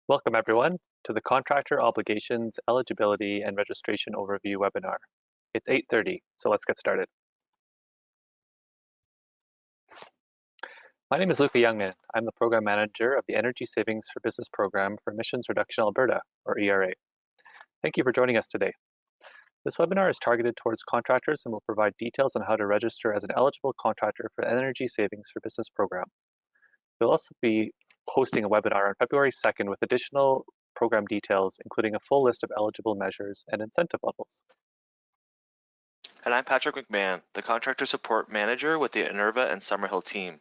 Welcome everyone to the Contractor Obligations, Eligibility, and Registration Overview webinar. It's 8:30, so let's get started. My name is Luca Youngman. I'm the Program Manager of the Energy Savings for Business Program for Emissions Reduction Alberta, or ERA. Thank you for joining us today. This webinar is targeted towards contractors and will provide details on how to register as an eligible contractor for the Energy Savings for Business Program. We'll also be hosting a webinar on February 2nd with additional program details, including a full list of eligible measures and incentive levels. And I'm Patrick McMahon, the Contractor Support Manager with the Enerva and Summerhill team.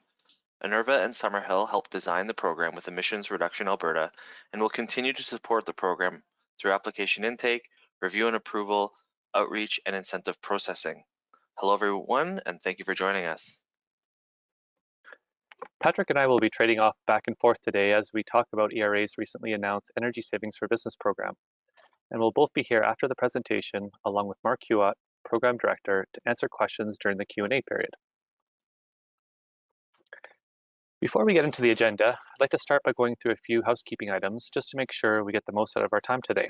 Enerva and Summerhill helped design the program with Emissions Reduction Alberta and will continue to support the program through application intake, review and approval, outreach, and incentive processing. Hello everyone, and thank you for joining us. Patrick and I will be trading off back and forth today as we talk about ERA's recently announced Energy Savings for Business program. And we'll both be here after the presentation, along with Mark Hewitt, Program Director, to answer questions during the Q&A period. Before we get into the agenda, I'd like to start by going through a few housekeeping items just to make sure we get the most out of our time today.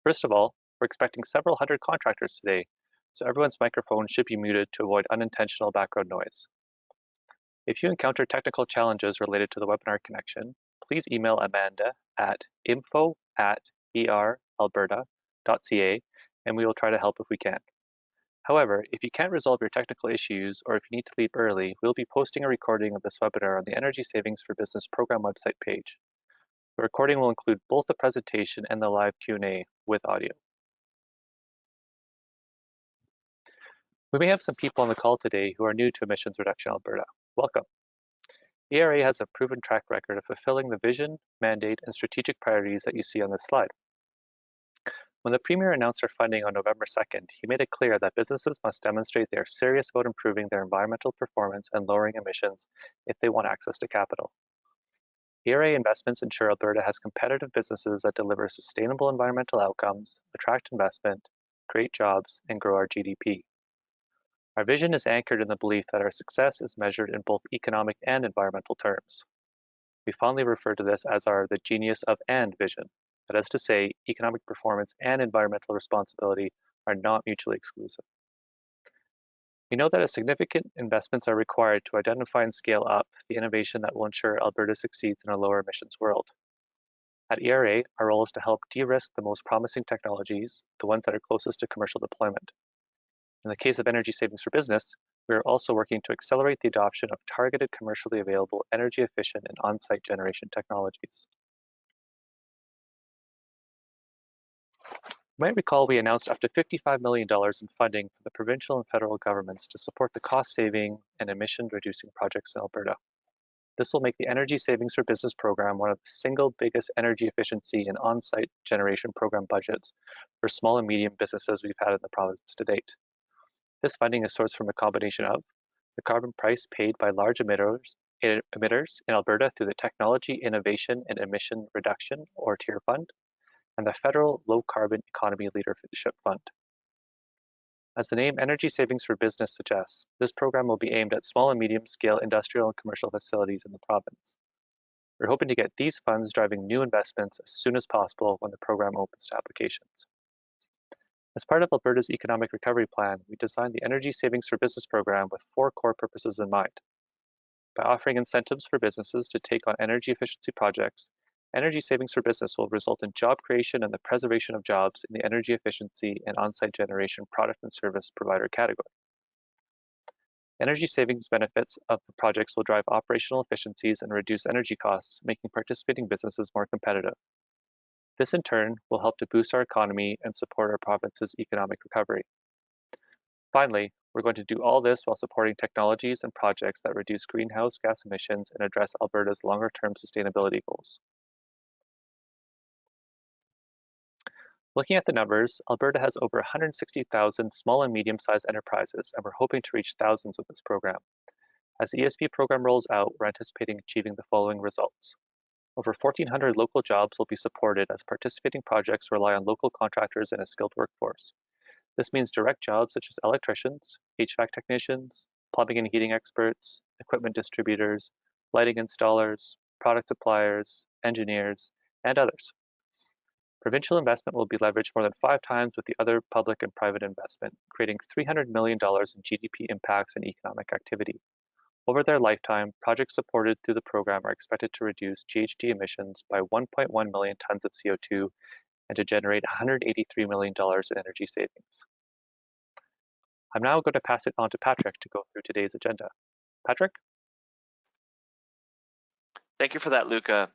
First of all, we're expecting several hundred contractors today, so everyone's microphone should be muted to avoid unintentional background noise. If you encounter technical challenges related to the webinar connection, please email Amanda at info@eralberta.ca and we will try to help if we can. However, if you can't resolve your technical issues or if you need to leave early, we'll be posting a recording of this webinar on the Energy Savings for Business program website page. The recording will include both the presentation and the live Q&A with audio. We may have some people on the call today who are new to Emissions Reduction Alberta. Welcome. ERA has a proven track record of fulfilling the vision, mandate, and strategic priorities that you see on this slide. When the Premier announced our funding on November 2nd, he made it clear that businesses must demonstrate they are serious about improving their environmental performance and lowering emissions if they want access to capital. ERA investments ensure Alberta has competitive businesses that deliver sustainable environmental outcomes, attract investment, create jobs, and grow our GDP. Our vision is anchored in the belief that our success is measured in both economic and environmental terms. We fondly refer to this as the genius of and vision. That is to say, economic performance and environmental responsibility are not mutually exclusive. We know that significant investments are required to identify and scale up the innovation that will ensure Alberta succeeds in a lower emissions world. At ERA, our role is to help de-risk the most promising technologies, the ones that are closest to commercial deployment. In the case of Energy Savings for Business, we are also working to accelerate the adoption of targeted commercially available energy efficient and on-site generation technologies. You might recall we announced up to $55 million in funding for the provincial and federal governments to support the cost-saving and emission-reducing projects in Alberta. This will make the Energy Savings for Business program one of the single biggest energy efficiency and on-site generation program budgets for small and medium businesses we've had in the province to date. This funding is sourced from a combination of the carbon price paid by large emitters in Alberta through the Technology Innovation and Emission Reduction, or TIER Fund, and the Federal Low Carbon Economy Leadership Fund. As the name Energy Savings for Business suggests, this program will be aimed at small and medium-scale industrial and commercial facilities in the province. We're hoping to get these funds driving new investments as soon as possible when the program opens to applications. As part of Alberta's Economic Recovery Plan, we designed the Energy Savings for Business program with 4 core purposes in mind. By offering incentives for businesses to take on energy efficiency projects, Energy Savings for Business will result in job creation and the preservation of jobs in the energy efficiency and on-site generation product and service provider category. Energy savings benefits of the projects will drive operational efficiencies and reduce energy costs, making participating businesses more competitive. This in turn will help to boost our economy and support our province's economic recovery. Finally, we're going to do all this while supporting technologies and projects that reduce greenhouse gas emissions and address Alberta's longer-term sustainability goals. Looking at the numbers, Alberta has over 160,000 small and medium-sized enterprises, and we're hoping to reach thousands with this program. As the ESB program rolls out, we're anticipating achieving the following results. Over 1,400 local jobs will be supported as participating projects rely on local contractors and a skilled workforce. This means direct jobs such as electricians, HVAC technicians, plumbing and heating experts, equipment distributors, lighting installers, product suppliers, engineers, and others. Provincial investment will be leveraged more than 5 times with the other public and private investment, creating $300 million in GDP impacts and economic activity. Over their lifetime, projects supported through the program are expected to reduce GHG emissions by 1.1 million tons of CO2 and to generate $183 million in energy savings. I'm now going to pass it on to Patrick to go through today's agenda. Patrick? Thank you for that, Luca.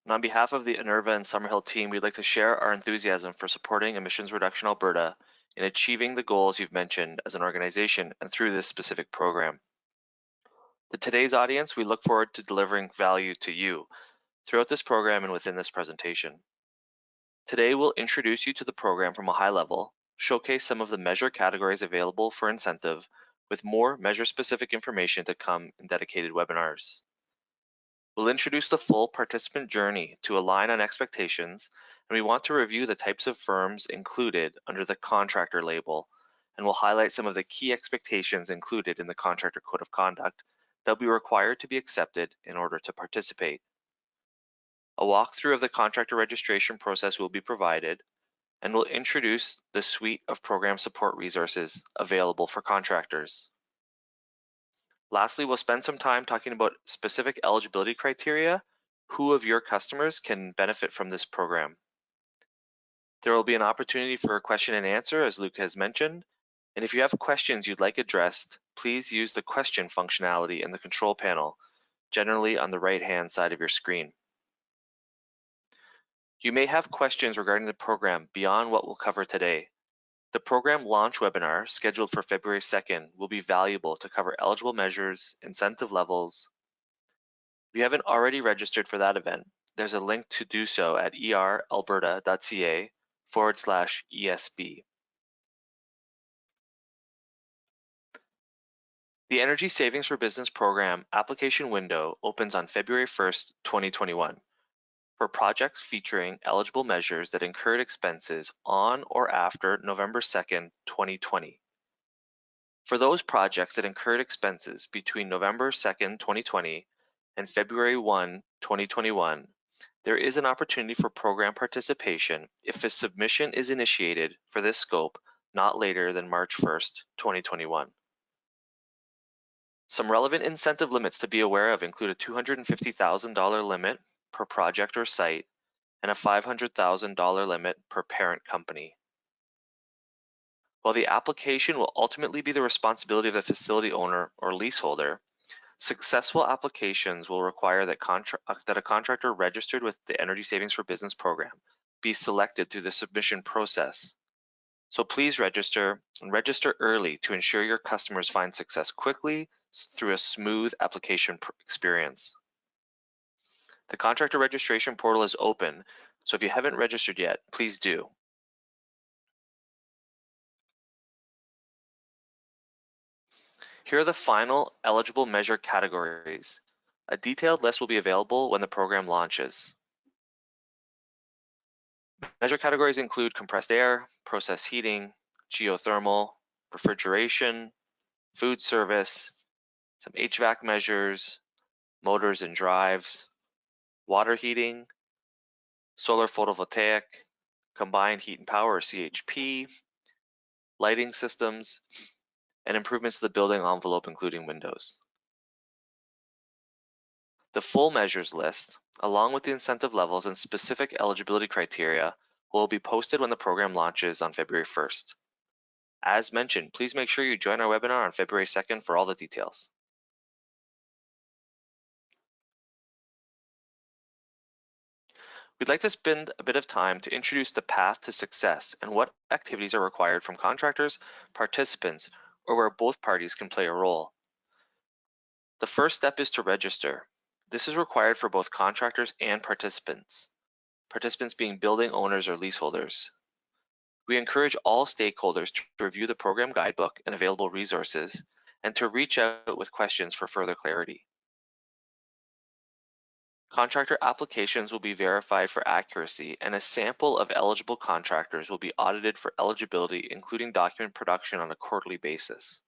And on behalf of the Unnerva and Summerhill team, we'd like to share our enthusiasm for supporting Emissions Reduction Alberta in achieving the goals you've mentioned as an organization and through this specific program. To today's audience, we look forward to delivering value to you throughout this program and within this presentation. Today, we'll introduce you to the program from a high level, showcase some of the measure categories available for incentive, with more measure-specific information to come in dedicated webinars. We'll introduce the full participant journey to align on expectations, and we want to review the types of firms included under the contractor label, and we'll highlight some of the key expectations included in the Contractor Code of Conduct that will be required to be accepted in order to participate. A walkthrough of the contractor registration process will be provided, and we'll introduce the suite of program support resources available for contractors. Lastly, we'll spend some time talking about specific eligibility criteria, who of your customers can benefit from this program. There will be an opportunity for a question and answer, as Luke has mentioned, and if you have questions you'd like addressed, please use the question functionality in the control panel, generally on the right-hand side of your screen. You may have questions regarding the program beyond what we'll cover today. The program launch webinar, scheduled for February 2nd, will be valuable to cover eligible measures, incentive levels. If you haven't already registered for that event, there's a link to do so at eralberta.ca/ESB. The Energy Savings for Business Program application window opens on February 1st, 2021. For projects featuring eligible measures that incurred expenses on or after November 2nd, 2020. For those projects that incurred expenses between November 2nd, 2020 and February 1, 2021, there is an opportunity for program participation if a submission is initiated for this scope not later than March 1st, 2021. Some relevant incentive limits to be aware of include a $250,000 limit per project or site, and a $500,000 limit per parent company. While the application will ultimately be the responsibility of the facility owner or leaseholder, successful applications will require that a contractor registered with the Energy Savings for Business program be selected through the submission process. So please register, and register early to ensure your customers find success quickly through a smooth application experience. The contractor registration portal is open, so if you haven't registered yet, please do. Here are the final eligible measure categories. A detailed list will be available when the program launches. Measure categories include compressed air, process heating, geothermal, refrigeration, food service, some HVAC measures, motors and drives, water heating, solar photovoltaic, combined heat and power or CHP, lighting systems, and improvements to the building envelope, including windows. The full measures list, along with the incentive levels and specific eligibility criteria, will be posted when the program launches on February 1st. As mentioned, please make sure you join our webinar on February 2nd for all the details. We'd like to spend a bit of time to introduce the path to success and what activities are required from contractors, participants, or where both parties can play a role. The first step is to register. This is required for both contractors and participants being building owners or leaseholders. We encourage all stakeholders to review the program guidebook and available resources, and to reach out with questions for further clarity. Contractor applications will be verified for accuracy, and a sample of eligible contractors will be audited for eligibility, including document production on a quarterly basis.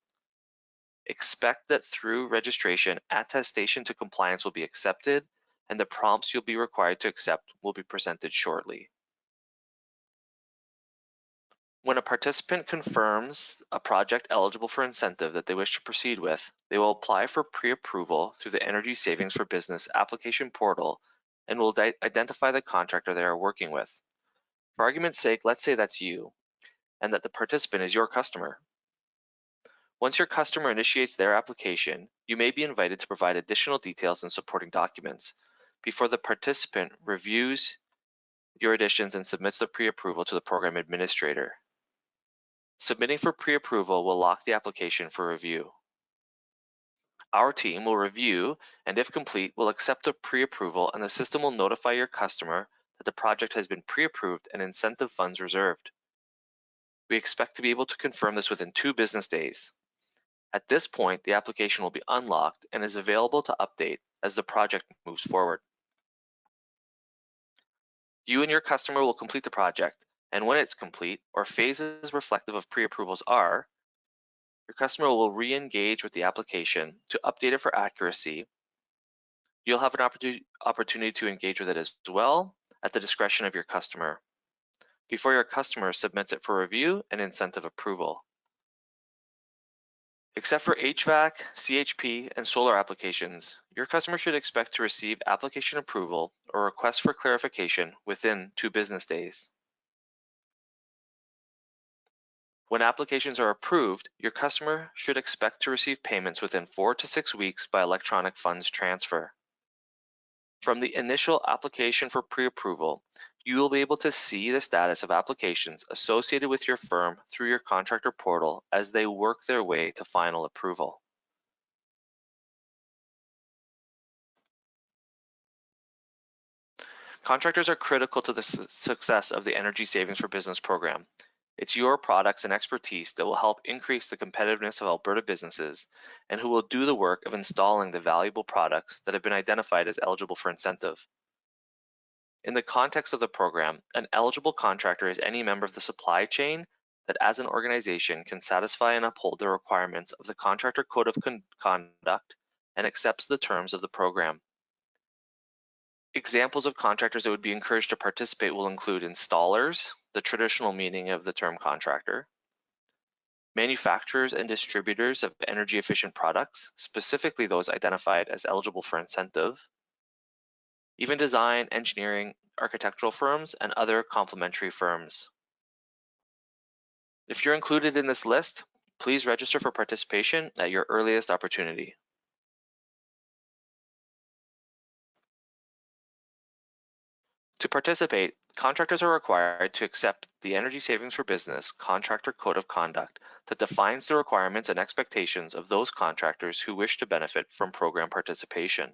Expect that through registration, attestation to compliance will be accepted, and the prompts you'll be required to accept will be presented shortly. When a participant confirms a project eligible for incentive that they wish to proceed with, they will apply for pre-approval through the Energy Savings for Business application portal and will identify the contractor they are working with. For argument's sake, let's say that's you, and that the participant is your customer. Once your customer initiates their application, you may be invited to provide additional details and supporting documents before the participant reviews your additions and submits the pre-approval to the program administrator. Submitting for pre-approval will lock the application for review. Our team will review, and if complete, will accept the pre-approval, and the system will notify your customer that the project has been pre-approved and incentive funds reserved. We expect to be able to confirm this within 2 business days. At this point, the application will be unlocked and is available to update as the project moves forward. You and your customer will complete the project, and when it's complete, or phases reflective of pre-approvals are, your customer will re-engage with the application to update it for accuracy. You'll have an opportunity to engage with it as well at the discretion of your customer before your customer submits it for review and incentive approval. Except for HVAC, CHP, and solar applications, your customer should expect to receive application approval or request for clarification within 2 business days. When applications are approved, your customer should expect to receive payments within 4 to 6 weeks by electronic funds transfer. From the initial application for pre-approval, you will be able to see the status of applications associated with your firm through your contractor portal as they work their way to final approval. Contractors are critical to the success of the Energy Savings for Business program. It's your products and expertise that will help increase the competitiveness of Alberta businesses and who will do the work of installing the valuable products that have been identified as eligible for incentive. In the context of the program, an eligible contractor is any member of the supply chain that as an organization can satisfy and uphold the requirements of the Contractor Code of Conduct and accepts the terms of the program. Examples of contractors that would be encouraged to participate will include installers, the traditional meaning of the term contractor, manufacturers and distributors of energy efficient products, specifically those identified as eligible for incentive, even design, engineering, architectural firms, and other complementary firms. If you're included in this list, please register for participation at your earliest opportunity. To participate, contractors are required to accept the Energy Savings for Business Contractor Code of Conduct that defines the requirements and expectations of those contractors who wish to benefit from program participation.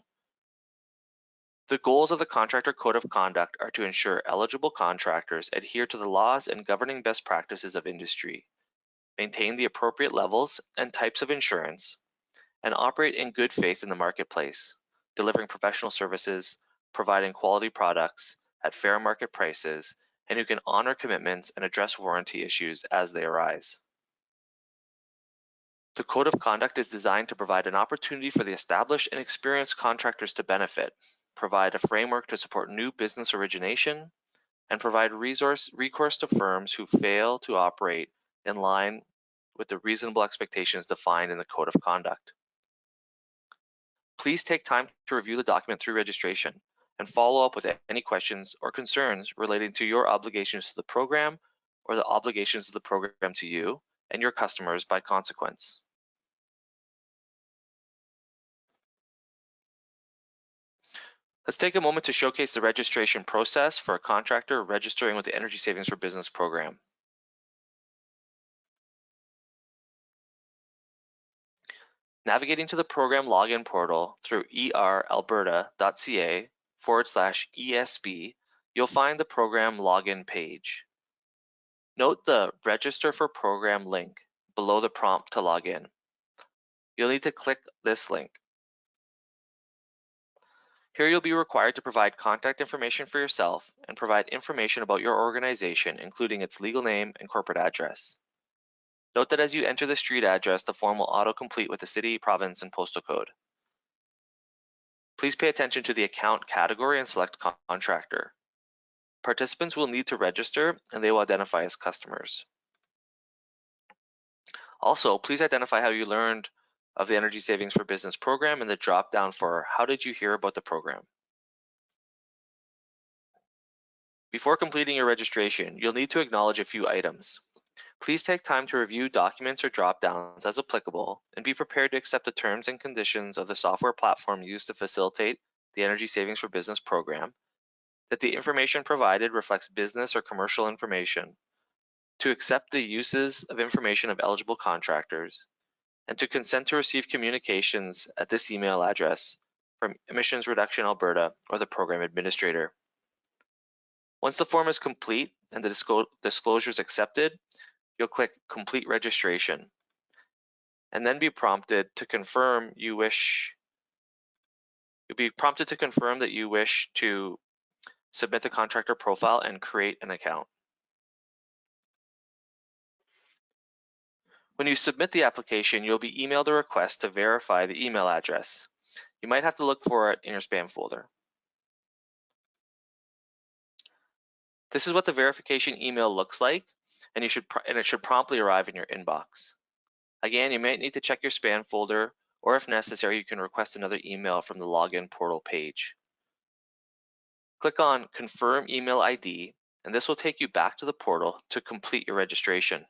The goals of the Contractor Code of Conduct are to ensure eligible contractors adhere to the laws and governing best practices of industry, maintain the appropriate levels and types of insurance, and operate in good faith in the marketplace, delivering professional services, providing quality products at fair market prices, and who can honor commitments and address warranty issues as they arise. The Code of Conduct is designed to provide an opportunity for the established and experienced contractors to benefit, provide a framework to support new business origination, and provide recourse to firms who fail to operate in line with the reasonable expectations defined in the Code of Conduct. Please take time to review the document through registration and follow up with any questions or concerns relating to your obligations to the program or the obligations of the program to you and your customers by consequence. Let's take a moment to showcase the registration process for a contractor registering with the Energy Savings for Business program. Navigating to the program login portal through eralberta.ca/ESB, you'll find the program login page. Note the Register for Program link below the prompt to log in. You'll need to click this link. Here you'll be required to provide contact information for yourself and provide information about your organization, including its legal name and corporate address. Note that as you enter the street address, the form will autocomplete with the city, province, and postal code. Please pay attention to the account category and select contractor. Participants will need to register and they will identify as customers. Also, please identify how you learned of the Energy Savings for Business program in the drop-down for how did you hear about the program. Before completing your registration, you'll need to acknowledge a few items. Please take time to review documents or drop-downs as applicable and be prepared to accept the terms and conditions of the software platform used to facilitate the Energy Savings for Business program, that the information provided reflects business or commercial information, to accept the uses of information of eligible contractors, and to consent to receive communications at this email address from Emissions Reduction Alberta or the program administrator. Once the form is complete and the disclosure is accepted, you'll click Complete Registration and then be prompted to confirm that you wish to submit the contractor profile and create an account. When you submit the application, you'll be emailed a request to verify the email address. You might have to look for it in your spam folder. This is what the verification email looks like, and it should promptly arrive in your inbox. Again, you might need to check your spam folder, or if necessary, you can request another email from the login portal page. Click on Confirm Email ID, and this will take you back to the portal to complete your registration.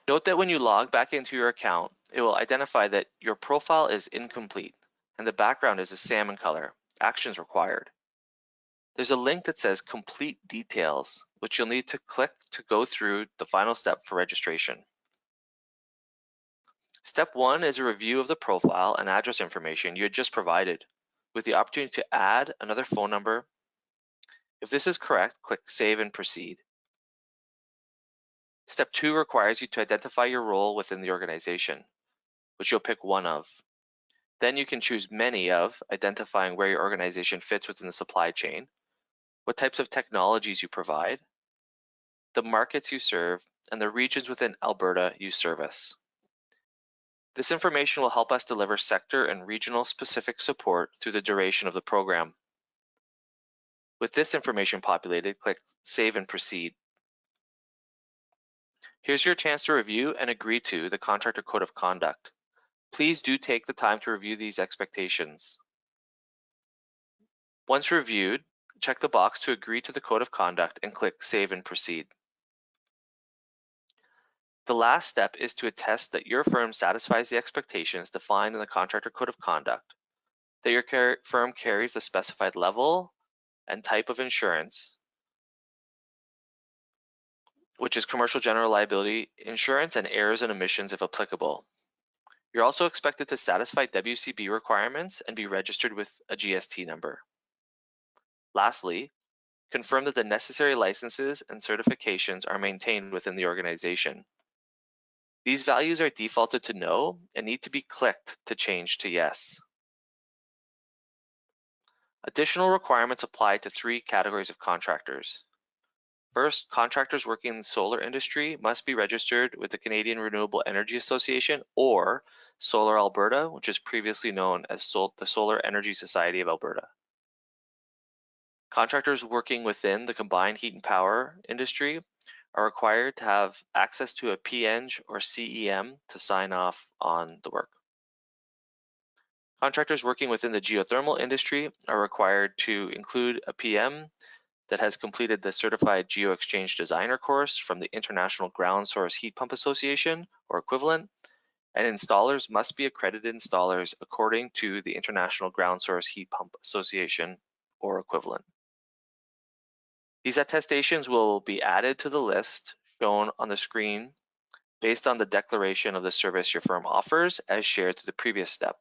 Note that when you log back into your account, it will identify that your profile is incomplete and the background is a salmon color. Actions required. There's a link that says Complete Details, which you'll need to click to go through the final step for registration. Step 1 is a review of the profile and address information you had just provided, with the opportunity to add another phone number. If this is correct, click Save and Proceed. Step 2 requires you to identify your role within the organization, which you'll pick one of. Then you can choose many of, identifying where your organization fits within the supply chain, what types of technologies you provide, the markets you serve, and the regions within Alberta you service. This information will help us deliver sector and regional specific support through the duration of the program. With this information populated, click Save and Proceed. Here's your chance to review and agree to the Contractor Code of Conduct. Please do take the time to review these expectations. Once reviewed, check the box to agree to the Code of Conduct and click Save and Proceed. The last step is to attest that your firm satisfies the expectations defined in the Contractor Code of Conduct, that your firm carries the specified level and type of insurance, which is commercial general liability insurance and errors and omissions if applicable. You're also expected to satisfy WCB requirements and be registered with a GST number. Lastly, confirm that the necessary licenses and certifications are maintained within the organization. These values are defaulted to no and need to be clicked to change to yes. Additional requirements apply to 3 categories of contractors. First, contractors working in the solar industry must be registered with the Canadian Renewable Energy Association or Solar Alberta, which is previously known as the Solar Energy Society of Alberta. Contractors working within the combined heat and power industry are required to have access to a PEng or CEM to sign off on the work. Contractors working within the geothermal industry are required to include a PM that has completed the Certified Geo-Exchange Designer course from the International Ground Source Heat Pump Association or equivalent, and installers must be accredited installers according to the International Ground Source Heat Pump Association or equivalent. These attestations will be added to the list shown on the screen based on the declaration of the service your firm offers as shared through the previous step.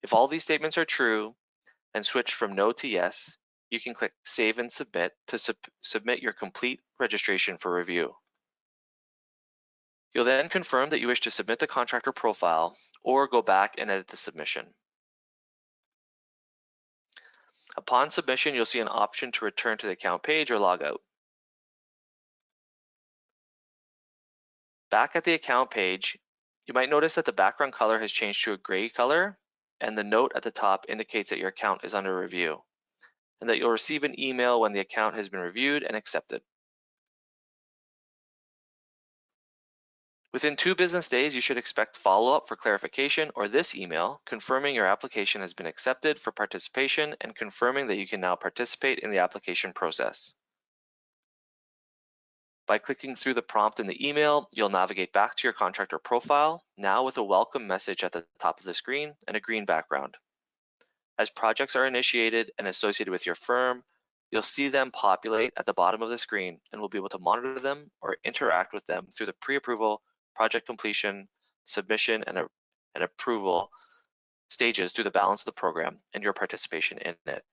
If all these statements are true and switch from no to yes, you can click Save and Submit to submit your complete registration for review. You'll then confirm that you wish to submit the contractor profile or go back and edit the submission. Upon submission, you'll see an option to return to the account page or log out. Back at the account page, you might notice that the background color has changed to a gray color, and the note at the top indicates that your account is under review, and that you'll receive an email when the account has been reviewed and accepted. Within 2 business days, you should expect follow-up for clarification or this email confirming your application has been accepted for participation and confirming that you can now participate in the application process. By clicking through the prompt in the email, you'll navigate back to your contractor profile, now with a welcome message at the top of the screen and a green background. As projects are initiated and associated with your firm, you'll see them populate at the bottom of the screen and will be able to monitor them or interact with them through the pre-approval, project completion, submission, and approval stages through the balance of the program and your participation in it.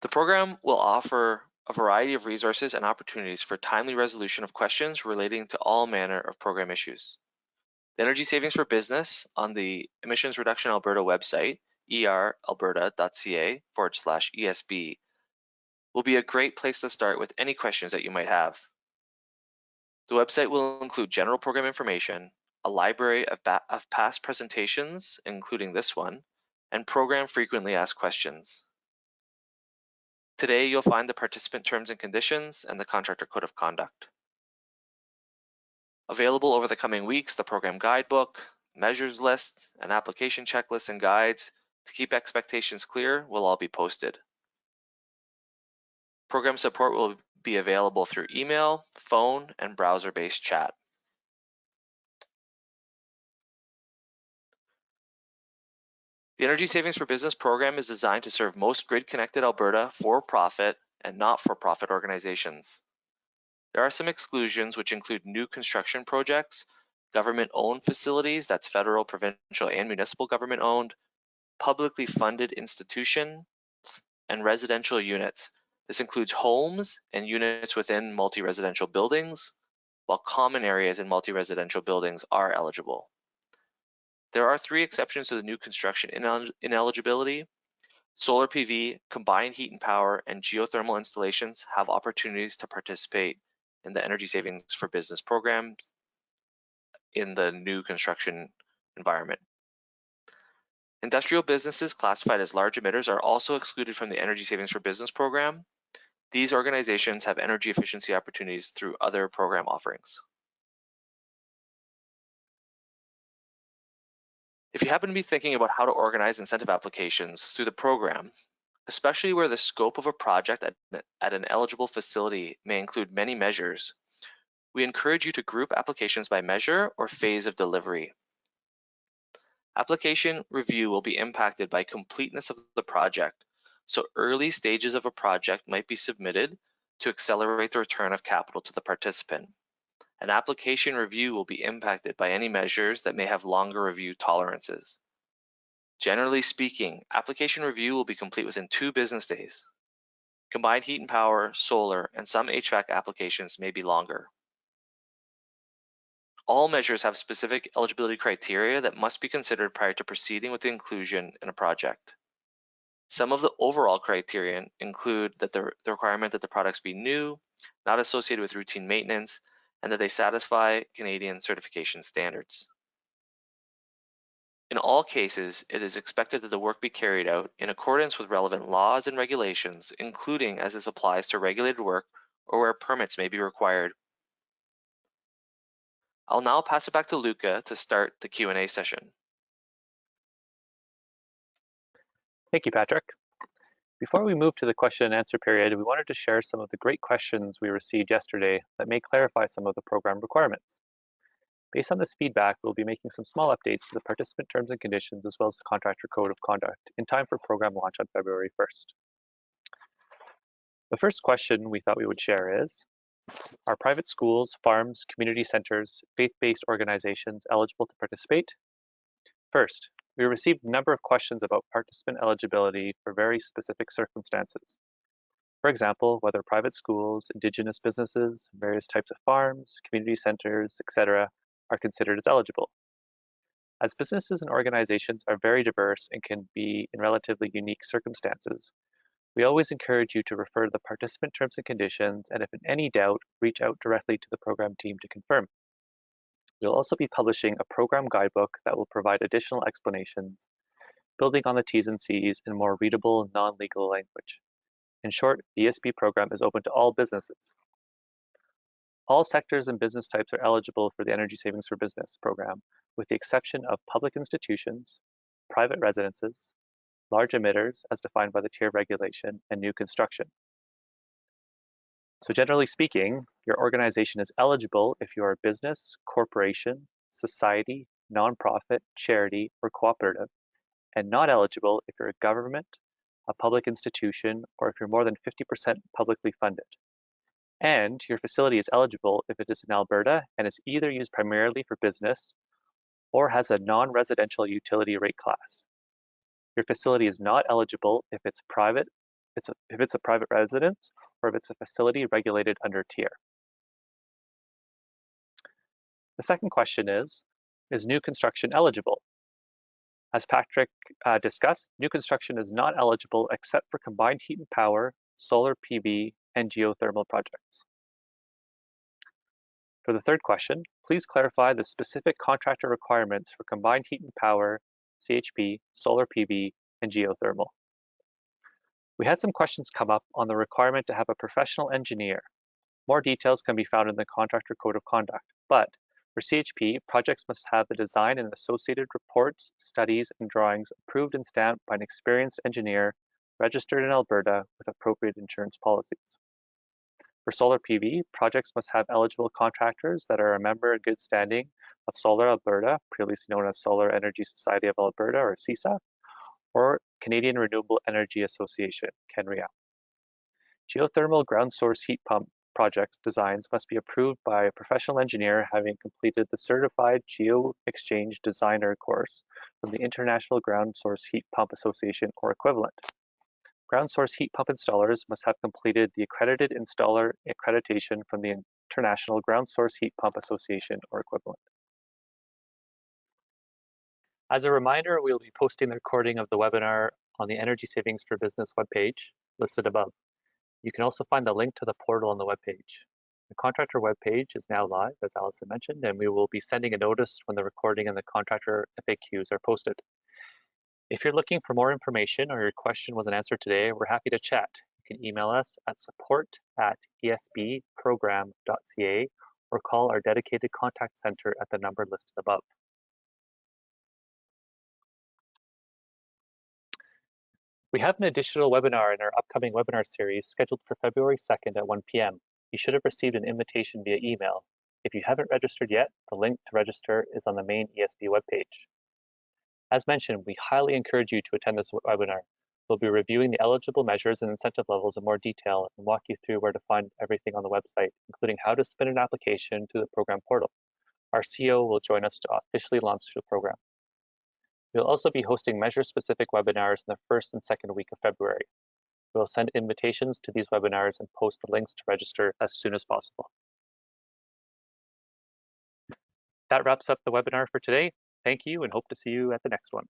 The program will offer a variety of resources and opportunities for timely resolution of questions relating to all manner of program issues. The Energy Savings for Business on the Emissions Reduction Alberta website, eralberta.ca/ESB, will be a great place to start with any questions that you might have. The website will include general program information, a library of past presentations, including this one, and program frequently asked questions. Today, you'll find the participant terms and conditions and the contractor code of conduct. Available over the coming weeks, the program guidebook, measures list, and application checklists and guides to keep expectations clear will all be posted. Program support will be available through email, phone, and browser-based chat. The Energy Savings for Business program is designed to serve most grid-connected Alberta for-profit and not-for-profit organizations. There are some exclusions, which include new construction projects, government-owned facilities, that's federal, provincial, and municipal government-owned, publicly funded institutions, and residential units. This includes homes and units within multi-residential buildings, while common areas in multi-residential buildings are eligible. There are 3 exceptions to the new construction ineligibility. Solar PV, combined heat and power, and geothermal installations have opportunities to participate in the Energy Savings for Business programs in the new construction environment. Industrial businesses classified as large emitters are also excluded from the Energy Savings for Business program. These organizations have energy efficiency opportunities through other program offerings. If you happen to be thinking about how to organize incentive applications through the program, especially where the scope of a project at an eligible facility may include many measures, we encourage you to group applications by measure or phase of delivery. Application review will be impacted by completeness of the project, so early stages of a project might be submitted to accelerate the return of capital to the participant. An application review will be impacted by any measures that may have longer review tolerances. Generally speaking, application review will be complete within 2 business days. Combined heat and power, solar, and some HVAC applications may be longer. All measures have specific eligibility criteria that must be considered prior to proceeding with the inclusion in a project. Some of the overall criterion include that the requirement that the products be new, not associated with routine maintenance, and that they satisfy Canadian certification standards. In all cases, it is expected that the work be carried out in accordance with relevant laws and regulations, including as this applies to regulated work or where permits may be required. I'll now pass it back to Luca to start the Q&A session. Thank you, Patrick. Before we move to the question and answer period, we wanted to share some of the great questions we received yesterday that may clarify some of the program requirements. Based on this feedback, we'll be making some small updates to the participant terms and conditions as well as the contractor code of conduct in time for program launch on February 1st. The first question we thought we would share is, are private schools, farms, community centers, faith-based organizations eligible to participate? First, we received a number of questions about participant eligibility for very specific circumstances. For example, whether private schools, Indigenous businesses, various types of farms, community centers, etc., are considered as eligible. As businesses and organizations are very diverse and can be in relatively unique circumstances, We always encourage you to refer to the participant terms and conditions, and if in any doubt, reach out directly to the program team to confirm. We'll also be publishing a program guidebook that will provide additional explanations, building on the T's and C's in more readable, non-legal language. In short, the ESB program is open to all businesses. All sectors and business types are eligible for the Energy Savings for Business program, with the exception of public institutions, private residences, large emitters as defined by the tier regulation, and new construction. So generally speaking, your organization is eligible if you are a business, corporation, society, nonprofit, charity, or cooperative, and not eligible if you're a government, a public institution, or if you're more than 50% publicly funded. And your facility is eligible if it is in Alberta and is either used primarily for business or has a non-residential utility rate class. Your facility is not eligible if it's private, if it's a private residence, or if it's a facility regulated under tier. The second question is new construction eligible? As Patrick discussed, new construction is not eligible except for combined heat and power, solar PV, and geothermal projects. For the third question, please clarify the specific contractor requirements for combined heat and power, CHP, solar PV, and geothermal. We had some questions come up on the requirement to have a professional engineer. More details can be found in the Contractor Code of Conduct, but for CHP, projects must have the design and associated reports, studies, and drawings approved and stamped by an experienced engineer registered in Alberta with appropriate insurance policies. For solar PV, projects must have eligible contractors that are a member in good standing of Solar Alberta, previously known as Solar Energy Society of Alberta, or CESA, or Canadian Renewable Energy Association, CENREA. Geothermal ground source heat pump projects designs must be approved by a professional engineer having completed the Certified Geo-Exchange Designer course from the International Ground Source Heat Pump Association or equivalent. Ground source heat pump installers must have completed the Accredited Installer accreditation from the International Ground Source Heat Pump Association or equivalent. As a reminder, we will be posting the recording of the webinar on the Energy Savings for Business webpage listed above. You can also find the link to the portal on the webpage. The contractor webpage is now live, as Allison mentioned, and we will be sending a notice when the recording and the contractor FAQs are posted. If you're looking for more information or your question wasn't answered today, we're happy to chat. You can email us at support@esbprogram.ca or call our dedicated contact center at the number listed above. We have an additional webinar in our upcoming webinar series scheduled for February 2nd at 1 p.m. You should have received an invitation via email. If you haven't registered yet, the link to register is on the main ESB webpage. As mentioned, we highly encourage you to attend this webinar. We'll be reviewing the eligible measures and incentive levels in more detail and walk you through where to find everything on the website, including how to submit an application to the program portal. Our CEO will join us to officially launch the program. We'll also be hosting measure-specific webinars in the first and second week of February. We'll send invitations to these webinars and post the links to register as soon as possible. That wraps up the webinar for today. Thank you and hope to see you at the next one.